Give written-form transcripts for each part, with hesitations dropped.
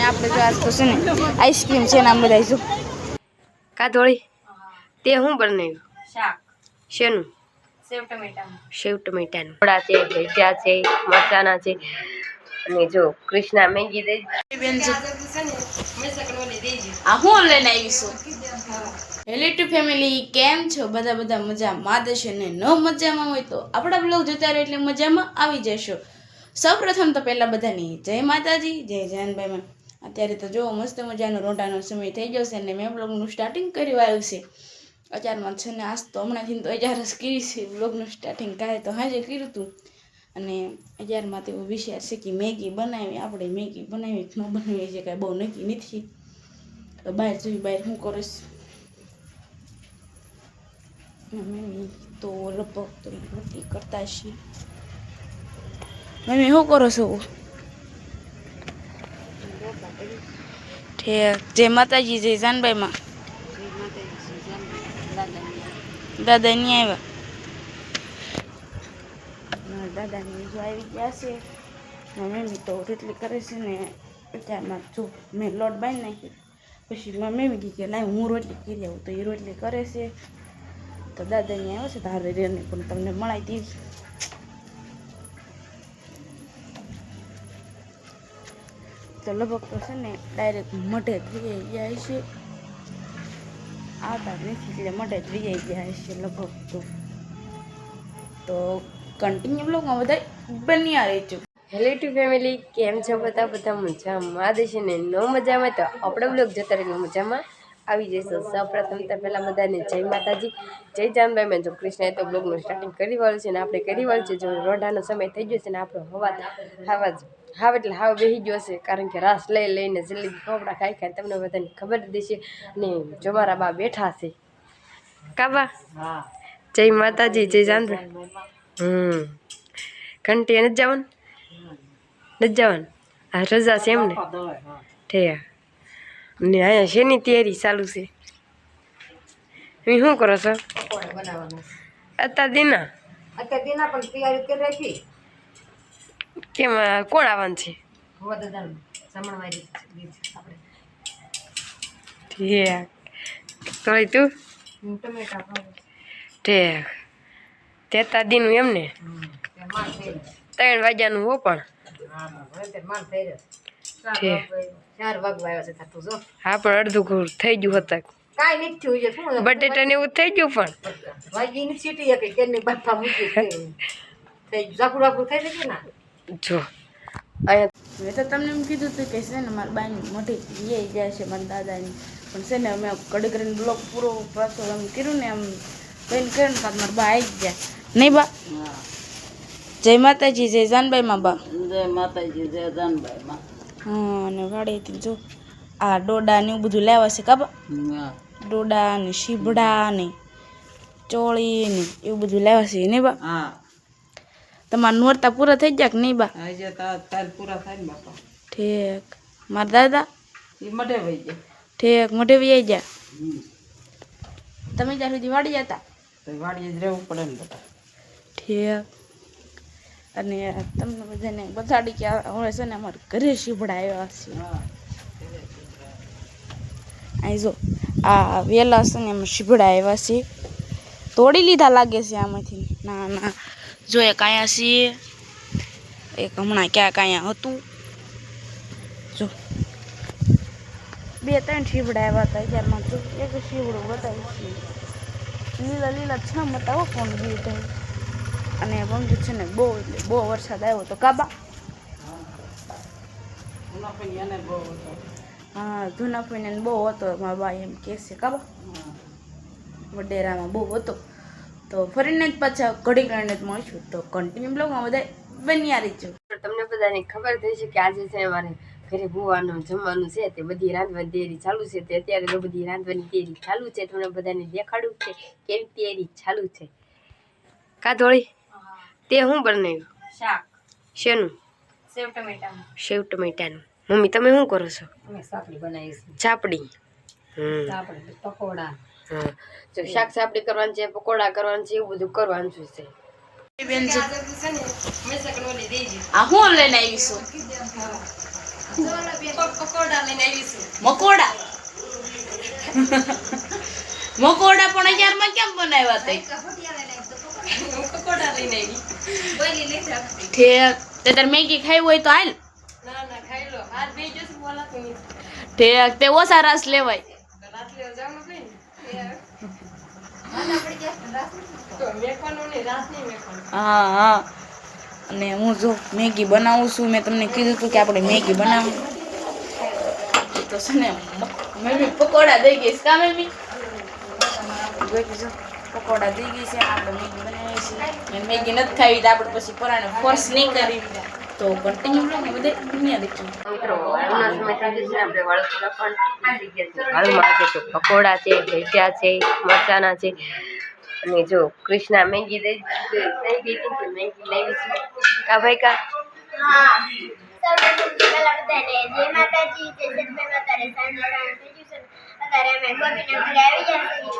આપણે જો આજ તો છે ને આઈસ્ક્રીમ છે ને આમ બધા જો કાધોળી તે હું બનાવ્યું શાક શેનું સેવ ટમેટાનું થોડા છે ભજીયા છે મરચાના છે અને જો કૃષ્ણા મેગી દઈ બેન છે આ હું લઈને આવીશું હેલો ટુ ફેમિલી કેમ છો બધા મજામાં દેશે ને ન મજામાં હોય તો આપણા બ્લોગ જોતા રહો એટલે મજામાં આવી જશો. સૌપ્રથમ તો પહેલા બધાની જય માતાજી જય જાનભાઈમાં. અત્યારે તો જો મસ્ત મજાનો રોટાનો સમય થઈ ગયો છે અને મેં બ્લોગનું સ્ટાર્ટિંગ કર્યું આવ્યું છે અત્યારમાં છે ને આજ તો હમણાંથી તો 11 જ કરી છે બ્લોગનું સ્ટાર્ટિંગ કાલે તો હાજે કર્યું હતું અને 11માં તો એવો વિચાર છે કે મેગી બનાવી આપણે મેગી બનાવી ન બનાવી છે કાંઈ બહુ નક્કી નથી તો બહાર જોઈ બહાર શું કરીશ મમ્મી તો લગભગ તો રોટલી કરતા છીએ. મમ્મી શું કરો છો? ઠીક જય માતાજી જય જાનભાઈમાં. દાદા નહીં આવ્યા દાદાની જો આવી ગયા છે મમ્મી તો રોટલી કરે છે ને અત્યારમાં જો મેં લોટ બાંધી નાખી પછી મમ્મી કીધી કે લાય હું રોટલી કરી આવું તો એ રોટલી કરે છે તો દાદાની આવે છે તારે રેને પણ તમને મળાય તેવી તો લગભગ તો છે ને ડાયરેક્ટ મઢે થઈ ગયા છે આવતા નથી એટલે મઢે થઈ ગયા છે લગભગ તો કન્ટિન્યુ બ્લોગમાં બધા બન્યા રહેજો. હેલો ટુ ફેમિલી કેમ છો બધા મજામાં દેશે ને ન મજામાં તો આપણે બ્લોગ જોતા રહીને મજામાં આવી જઈશું. સૌપ્રથમ તો પહેલાં બધાને જય માતાજી જય જાનભાઈ મેં જો કૃષ્ણએ તો બ્લોગનું સ્ટાર્ટિંગ કરી વાળું છે ને આપણે કરી વાળું છે જો રોઢાનો સમય થઈ ગયો છે ને આપણો હાવ એટલે હાવ બેસી ગયો છે કારણ કે રાસ લઈને જલ્દી ફોફડા ખાઈ તમને બધાને ખબર દેશે ને જો મારા બા બેઠા છે કાબા જય માતાજી જય જાનભાઈ ઘંટી નથી જવાનું નથી જવાનું આ રજા છે એમને ઠીક ને અહીંયા શેની તૈયારી ચાલુ છે તમે શું કરો છો અત્યાર દિના પણ તૈયારી કરી રાખી કેમ કોણ આવવાનું છે ઠીક તોય તું ઠીક તેતા દીનું એમને 3 વાગ્યાનું હો પણ હા પણ અડધું ઘર થઈ ગયું હતા બટેટા ને એવું થઈ ગયું પણ જો મેં તો તમને એમ કીધું હતું કે છે ને મારા બાની મોટી લઈ જાય છે મારા દાદાની પણ છે ને અમે કડી કરીને બ્લોગ પૂરો પાછો એમ કર્યું ને એમ કઈને કર્યું ને મારા બા આવી ગયા નહીં બા જય માતાજી જય જાનભાઈમાં બા જય માતાજી જય જાનભાઈમાં. હા અને વાડીથી જો આ ડોડા ને એવું બધું લાવ્યા છે કાબા ડોડા ને શીભડા ને ચોળી ને એવું બધું લાવ્યા છે નહીં બા તમારા નોરતા પૂરા થઈ ગયા કે નહીં બા પૂરા થાય ને બાપા ઠીક મારા દાદા એ મઢે વહી ગયા ઠીક મોઢે વી આવી ગયા તમે ત્યાં સુધી વાડી જતા તો વાડીએ જ રહેવું પડે ને બેટા ઠીક અને તમને બધાને બતાડી કે હવે છે ને અમારે ઘરે શીભડા આવ્યા છે અહીં જો આ વેલા છે ને એમાં શીભડા આવ્યા છે તોડી લીધા લાગે છે આમાંથી ના ના જો એક અહીંયા છે એક હમણાં ક્યાંક અહીંયા હતું જો 2-3 શીભડા આવ્યા હતા અત્યારમાં જો એક શીભડું બતાવી છે લીલા છમ હતા હો કોણ ગયું અને પંકજ છે ને બહુ વરસાદ આવ્યો તો કાબા હા જૂના ફઈને બહુ હતો મારા બા એમ કહે છે કાબા વડેરામાં બહુ હતો તો ફરીને જ પાછા ઘડી કરીને જ મળીશું તો કન્ટિન્યુ બ્લોગમાં બધા બન્યા રહીશું. તમને બધાને ખબર થઈ છે કે આજે છે અમારે ઘરે ભૂવાનું જમવાનું છે તે બધી રાંધવાની તૈયારી ચાલુ છે તે અત્યારે તો બધી રાંધવાની તૈયારી ચાલુ છે તમને બધાને દેખાડું છે કેવી તૈયારી ચાલુ છે કાધોળી તે હું બનાવ્યું શાક શેનું સેવ ટમેટાનું મમ્મી તમે શું કરો છો સાપડી બનાવી ચાપડી પકોડા હા જો શાક સાપડી કરવાની છે પકોડા કરવાનું છે એવું બધું કરવાનું છે બેન છે આ હું લઈને આવીશું પકોડા લઈને આવીશું. મકોડા મકોડા પણ અત્યારમાં કેમ બનાવ્યા તે હું પકોડા લઈને આવી. ઠેક તે તાર મેગી ખાઈ હોય તો હાલ ના ના ખાઈ લો. હાથ બે જશે બોલાતું નહીં. ઠેક તે ઓછા રસ લેવાય તો રાત લેવા જવાનું કઈ ને તો મેકવાનું નહીં, રાત નહીં મેકવાનું. હા હા અને હું જો મેગી બનાવું છું મેં તમને કીધું હતું કે આપણે મેગી બનાવું તો છે ને મમ્મી પકોડા દઈ ગઈશ કા મમ્મી જોઈ જો પકોડા દઈ ગઈ છે આપણે મેગી બનાવીએ છીએ અને મેગી નથી ખાવી તો આપણે પછી પરાણે ફોર્સ નહીં કરી તો કન્ટિન્યુ રહે ને બધે દુનિયા દેખી મિત્રો વાળુંનો સમય થઈ ગયો છે. આપણે વાળું થોડા પણ થઈ ગયા છે. વાળુંમાં આજે તો પકોડા છે, ભજીયા છે, મરચાના છે અને જો કૃષ્ણા મેગી દઈ ગઈ હતી તો મેગી લાવી છે. કા ભાઈ કા સૌપ્રથમ તો પહેલા બધાને જય માતાજી, જય સતભાઈ માતાને સાંજના થઈ ગયું છે. અત્યારે અમે ગોપીના ઘરે આવી ગયા છીએ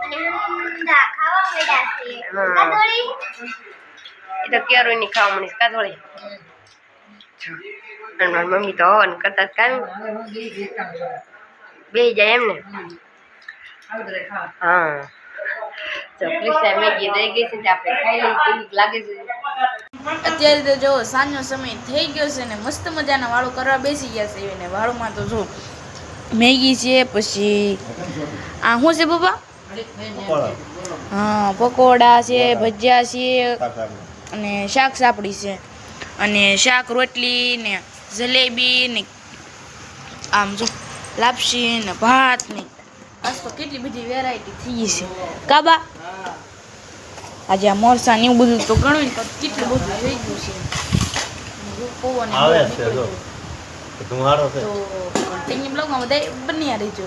અને હમણાં ખાવા મળ્યા છીએ. કાતોળી એ તો કેરોની ખાવા મળી કાતોળી. અને મારી મમ્મી તો હવન કરતા જ કામ બેસી જાય એમને. હા તો કૃષ્ણા મેગી દઈ ગઈ છે તો આપણે ખાઈ લઈએ કેવું લાગે છે. અત્યારે તો જો સાંજનો સમય થઈ ગયો છે ને મસ્ત મજાના વાળું કરવા બેસી ગયા છે ને વાળુમાં તો જો મેગી છે પછી આ શું છે બાબા હા પકોડા છે ભજીયા છે અને શાક સાપડી છે અને શાક રોટલી ને જલેબી ને આમ જો લાપસી ને ભાત ને આજ તો કેટલી બધી વેરાયટી થઈ ગઈ છે કાબા આજે આ મોરસા ને એવું બધું તો ગણું ને તો કેટલું બધું થઈ ગયું છે પવન આવે છે જો ધુમાડો છે તો કન્ટિન્યુ બ્લોગમાં બધા બન્યા રહેજો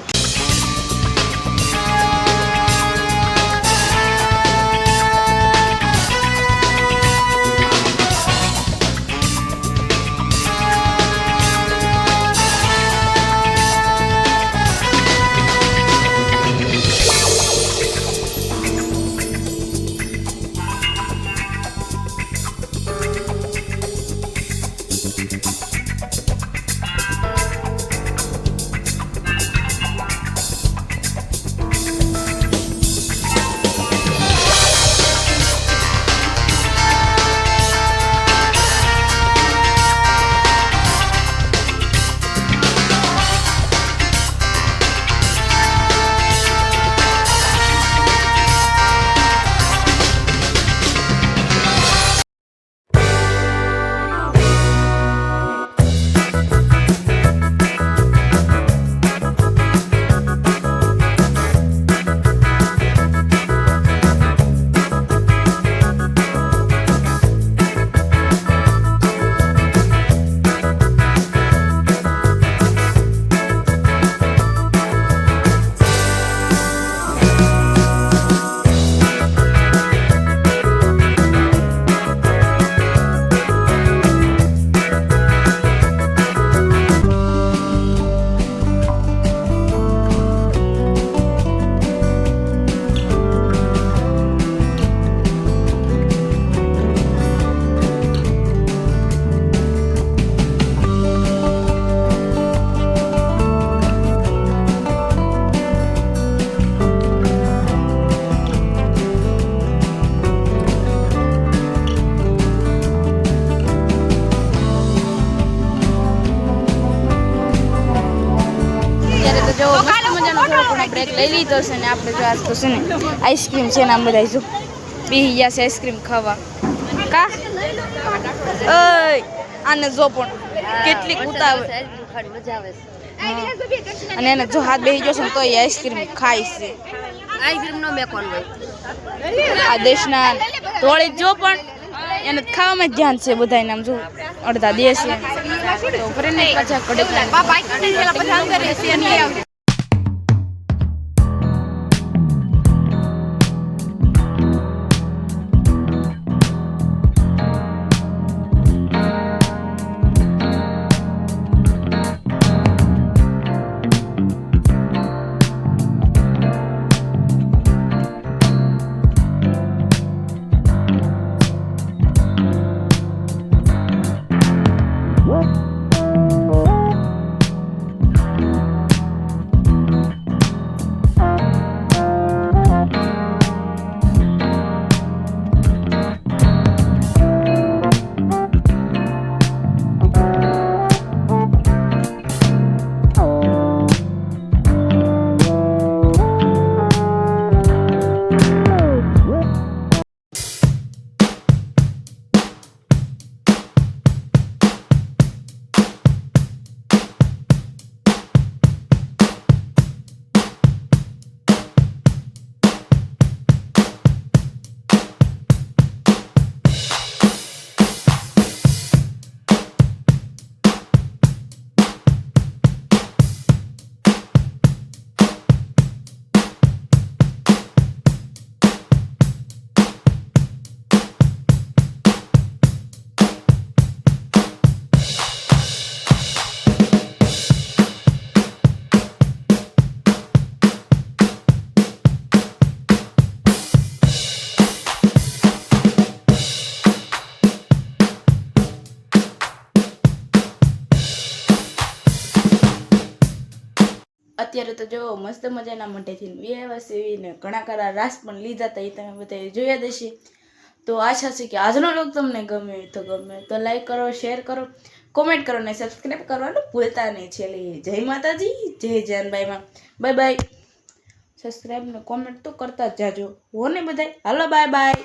બ્રેક લઈ લીધો છે ને આપણે જો આજ તો છે ને આઈસ્ક્રીમ છે ને આમ બધા જો બેસી ગયા છે આઈસ્ક્રીમ ખાવા કા ઓય આને જો પણ કેટલી ઉતાવળ મજા આવે છે. અને એને જો હાથ બેસી ગયો છે ને તો એ આઈસ્ક્રીમ ખાય છે આઈસ્ક્રીમ નો મેકવાનું હોય. આ દેશના તોળી જો પણ એને ખાવામાં જ ધ્યાન છે બધા નામ જો અડધા દેશ છે તો ફરીને પાછા કડક આજે તો જો મસ્ત મજાના મોઢેથી વ્યવસ્થિત ઘણા ખરા રાસ પણ લીધા હતા એ તમે બધા જોયા જ હશે. તો આશા છે કે આજનો વ્લોગ તમને ગમે તો લાઈક કરો, શેર કરો, કોમેન્ટ કરો ને સબસ્ક્રાઈબ કરવાનું ભૂલતા નહીં. છેલ્લે જય માતાજી, જય જાનબાઈમાં, બાય બાય. સબસ્ક્રાઈબ ને કોમેન્ટ તો કરતા જ જાજો હો ને બધાય. હાલો બાય બાય.